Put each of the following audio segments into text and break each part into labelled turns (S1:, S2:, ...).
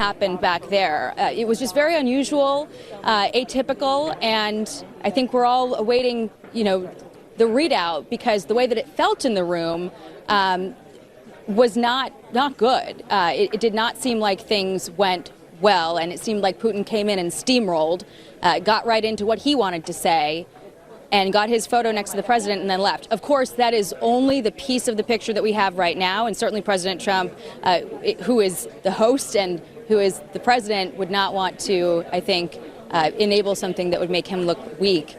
S1: happened back there. It was just very unusual, atypical, and I think we're all awaiting, the readout, because the way that it felt in the room was not good. It did not seem like things went well, and it seemed like Putin came in and steamrolled, got right into what he wanted to say, and got his photo next to the president and then left. Of course, that is only the piece of the picture that we have right now, and certainly President Trump, who is the host and who is the president, would not want to, I think, enable something that would make him look weak.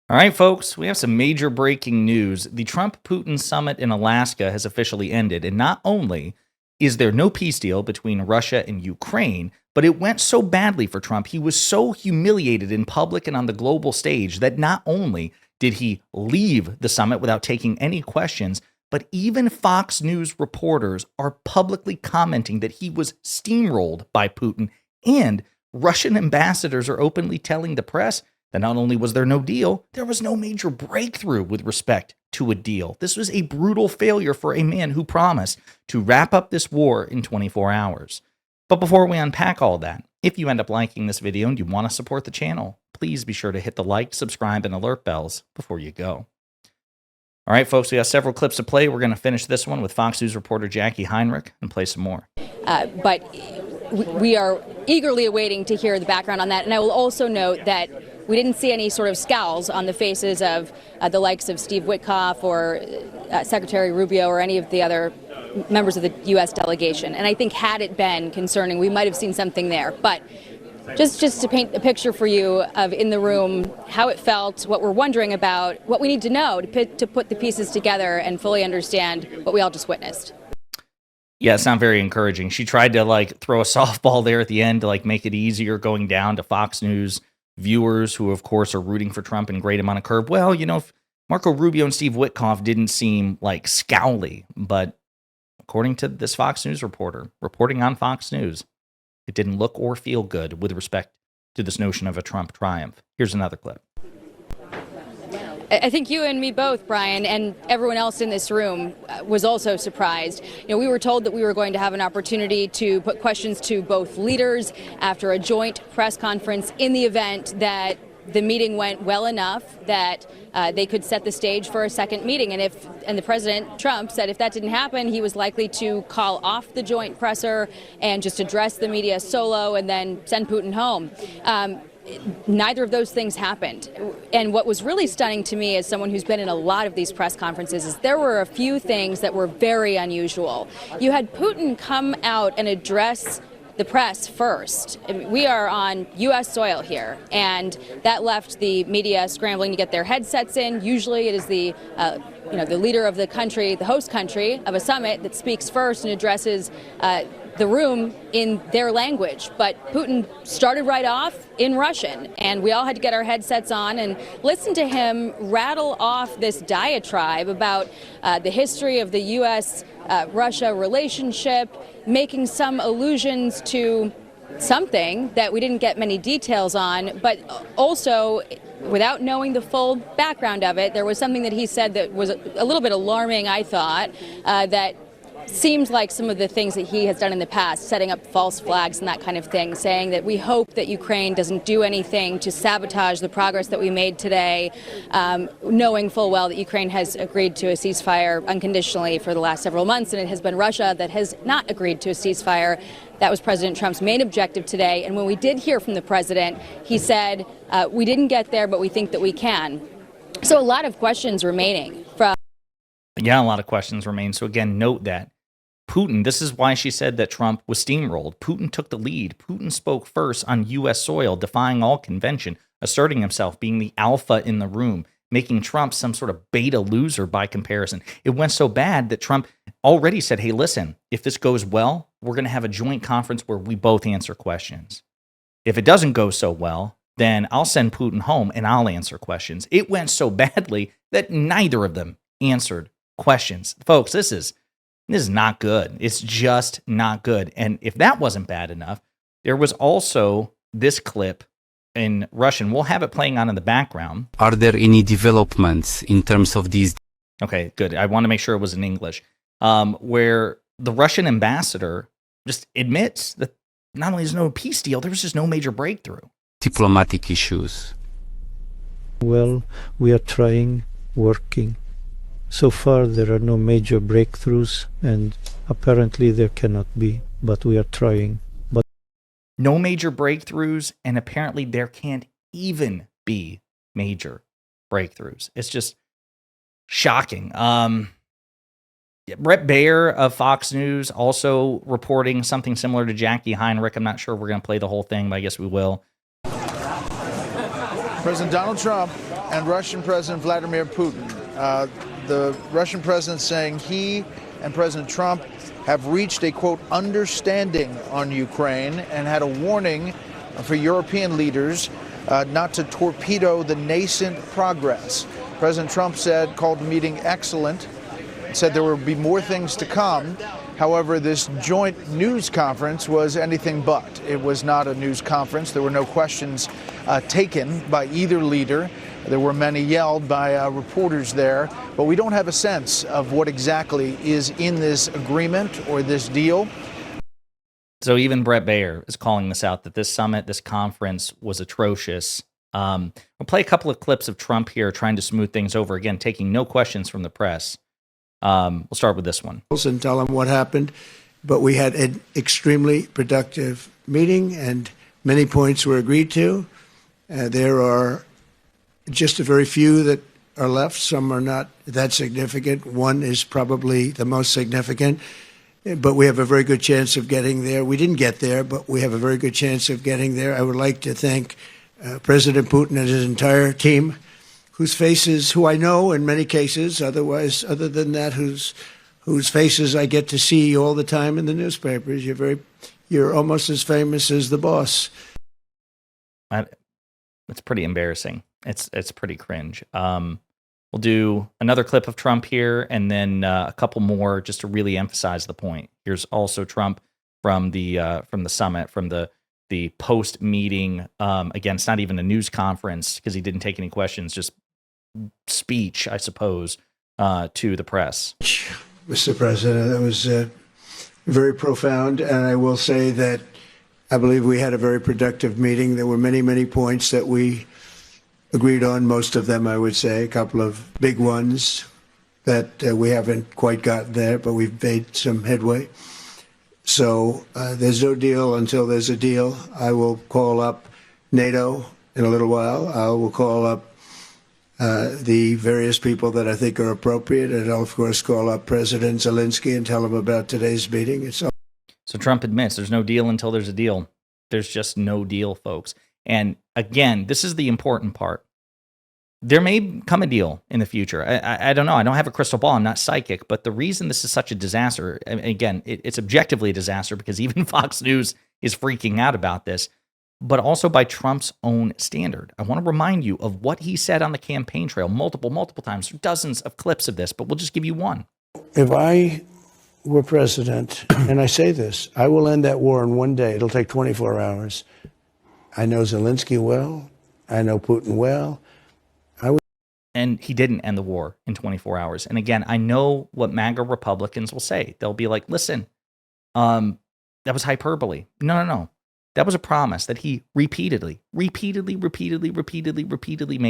S2: All right, folks, we have some major breaking news. The Trump-Putin summit in Alaska has officially ended, and not only is there no peace deal between Russia and Ukraine, but it went so badly for Trump, he was so humiliated in public and on the global stage that not only did he leave the summit without taking any questions, but even Fox News reporters are publicly commenting that he was steamrolled by Putin, and Russian ambassadors are openly telling the press that not only was there no deal, there was no major breakthrough with respect to a deal. This was a brutal failure for a man who promised to wrap up this war in 24 hours. But before we unpack all that, if you end up liking this video and you want to support the channel, please be sure to hit the like, subscribe, and alert bells before you go. All right, folks, we have several clips to play. We're going to finish this one with Fox News reporter Jackie Heinrich and play some more.
S1: But we are eagerly awaiting to hear the background on that. And I will also note that we didn't see any sort of scowls on the faces of the likes of Steve Witkoff or Secretary Rubio or any of the other members of the U.S. delegation. And I think had it been concerning, we might have seen something there. But just to paint a picture for you of in the room, how it felt, what we're wondering about, what we need to know to put the pieces together and fully understand what we all just witnessed.
S2: Yeah, it's not very encouraging. She tried to throw a softball there at the end to make it easier going down to Fox News viewers who, of course, are rooting for Trump in great amount of curve. Well, if Marco Rubio and Steve Witkoff didn't seem scowly, but according to this Fox News reporter reporting on Fox News, it didn't look or feel good with respect to this notion of a Trump triumph. Here's another clip.
S1: I think you and me both, Brian, and everyone else in this room was also surprised. We were told that we were going to have an opportunity to put questions to both leaders after a joint press conference in the event that the meeting went well enough that they could set the stage for a second meeting. And the President Trump said if that didn't happen, he was likely to call off the joint presser and just address the media solo and then send Putin home. Neither of those things happened. And what was really stunning to me as someone who's been in a lot of these press conferences is there were a few things that were very unusual. You had Putin come out and address the press first. I mean, we are on U.S. soil here, and that left the media scrambling to get their headsets in. Usually it is the leader of the country, the host country of a summit, that speaks first and addresses the room in their language. But Putin started right off in Russian, and we all had to get our headsets on and listen to him rattle off this diatribe about the history of the U.S.-Russia relationship, making some allusions to something that we didn't get many details on, but also, without knowing the full background of it, there was something that he said that was a little bit alarming, I thought, that seemed like some of the things that he has done in the past, setting up false flags and that kind of thing, saying that we hope that Ukraine doesn't do anything to sabotage the progress that we made today, knowing full well that Ukraine has agreed to a ceasefire unconditionally for the last several months, and it has been Russia that has not agreed to a ceasefire. That was President Trump's main objective today. And when we did hear from the president, he said, we didn't get there, but we think that we can. So a lot of questions remaining.
S2: Yeah, a lot of questions remain. So again, note that Putin, this is why she said that Trump was steamrolled. Putin took the lead. Putin spoke first on U.S. soil, defying all convention, asserting himself, being the alpha in the room, making Trump some sort of beta loser by comparison. It went so bad that Trump already said, hey, listen, if this goes well, we're going to have a joint conference where we both answer questions. If it doesn't go so well, then I'll send Putin home and I'll answer questions. It went so badly that neither of them answered questions. Folks, this is not good. It's just not good. And if that wasn't bad enough, there was also this clip in Russian. We'll have it playing on in the background.
S3: Are there any developments in terms of these?
S2: Okay, good. I want to make sure it was in English, where the Russian ambassador just admits that not only is no peace deal, there was just no major breakthrough.
S3: diplomatic issues.
S4: Well, we are trying, working. So far, there are no major breakthroughs, and apparently there cannot be, but we are trying. But
S2: no major breakthroughs, and apparently there can't even be major breakthroughs. It's just shocking. Brett Baer of Fox News also reporting something similar to Jackie Heinrich. I'm not sure we're going to play the whole thing, but I guess we will.
S5: President Donald Trump and Russian President Vladimir Putin. The Russian president saying he and President Trump have reached a, quote, understanding on Ukraine and had a warning for European leaders not to torpedo the nascent progress. President Trump called the meeting excellent, said there would be more things to come. However, this joint news conference was anything but. It was not a news conference. There were no questions taken by either leader. There were many yelled by reporters there, but we don't have a sense of what exactly is in this agreement or this deal.
S2: So even Brett Baer is calling this out, that this summit, this conference was atrocious. We'll play a couple of clips of Trump here trying to smooth things over, again, taking no questions from the press. We'll start with this one.
S6: And tell them what happened. But we had an extremely productive meeting, and many points were agreed to. There are just a very few that are left. Some are not that significant. One is probably the most significant, but we have a very good chance of getting there. We didn't get there, but we have a very good chance of getting there. I would like to thank President Putin and his entire team, whose faces, who I know in many cases, otherwise, other than that, whose faces I get to see all the time in the newspapers. You're almost as famous as the boss.
S2: It's pretty embarrassing. It's pretty cringe. We'll do another clip of Trump here, and then a couple more just to really emphasize the point. Here's also Trump from the summit, from the post meeting. Again, it's not even a news conference because he didn't take any questions. Just speech, I suppose, to the press.
S6: Mr. President, that was very profound, and I will say that I believe we had a very productive meeting. There were many, many points that we agreed on, most of them, I would say, a couple of big ones that we haven't quite gotten there, but we've made some headway. So there's no deal until there's a deal. I will call up NATO in a little while. I will call up the various people that I think are appropriate, and I'll, of course, call up President Zelensky and tell him about today's meeting. So
S2: Trump admits there's no deal until there's a deal. There's just no deal, folks. And again, this is the important part. There may come a deal in the future. I don't know. I don't have a crystal ball. I'm not psychic. But the reason this is such a disaster, again, it's objectively a disaster because even Fox News is freaking out about this, but also by Trump's own standard. I want to remind you of what he said on the campaign trail multiple times, dozens of clips of this, but we'll just give you one.
S6: if I were president, and I say this, I will end that war in one day. It'll take 24 hours. I know Zelensky well. I know Putin well.
S2: And he didn't end the war in 24 hours. And again, I know what MAGA Republicans will say. They'll be like, listen, that was hyperbole. No. That was a promise that he repeatedly made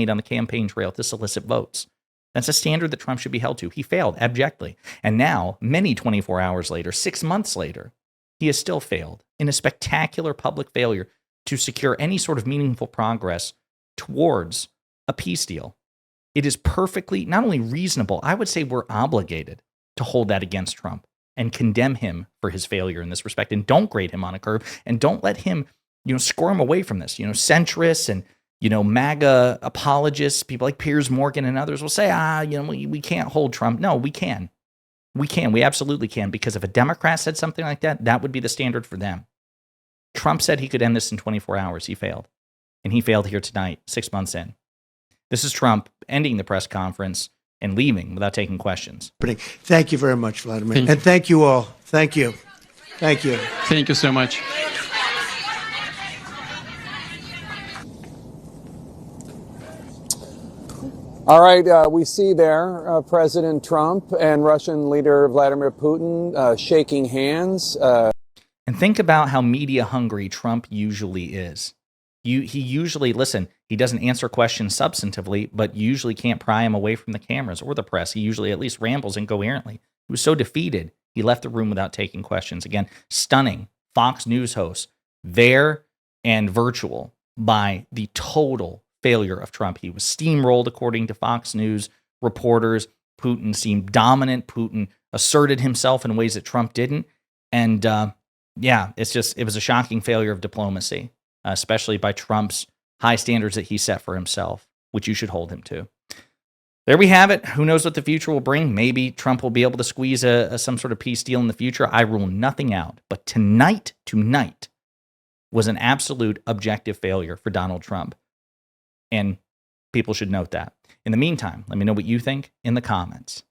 S2: on the campaign trail to solicit votes. That's a standard that Trump should be held to. He failed abjectly. And now, many 24 hours later, 6 months later, he has still failed in a spectacular public failure to secure any sort of meaningful progress towards a peace deal. It is perfectly, not only reasonable, I would say we're obligated to hold that against Trump and condemn him for his failure in this respect, and don't grade him on a curve, and don't let him, squirm away from this. Centrists and, MAGA apologists, people like Piers Morgan and others will say, we can't hold Trump. No, we can. We absolutely can, because if a Democrat said something like that, that would be the standard for them. Trump said he could end this in 24 hours. He failed. And he failed here tonight, 6 months in. This is Trump ending the press conference and leaving without taking questions.
S6: Thank you very much, Vladimir. And thank you all. Thank you. Thank you.
S7: Thank you so much. All right, we see there President Trump and Russian leader Vladimir Putin shaking hands.
S2: And think about how media hungry Trump usually is. He usually, listen, he doesn't answer questions substantively, but you usually can't pry him away from the cameras or the press. He usually at least rambles incoherently. He was so defeated, he left the room without taking questions. Again, stunning. Fox News hosts there and virtual by the total failure of Trump. He was steamrolled, according to Fox News reporters. Putin seemed dominant. Putin asserted himself in ways that Trump didn't. And it was a shocking failure of diplomacy, especially by Trump's high standards that he set for himself, which you should hold him to. There we have it. Who knows what the future will bring? Maybe Trump will be able to squeeze some sort of peace deal in the future. I rule nothing out. But tonight was an absolute objective failure for Donald Trump. And people should note that. In the meantime, let me know what you think in the comments.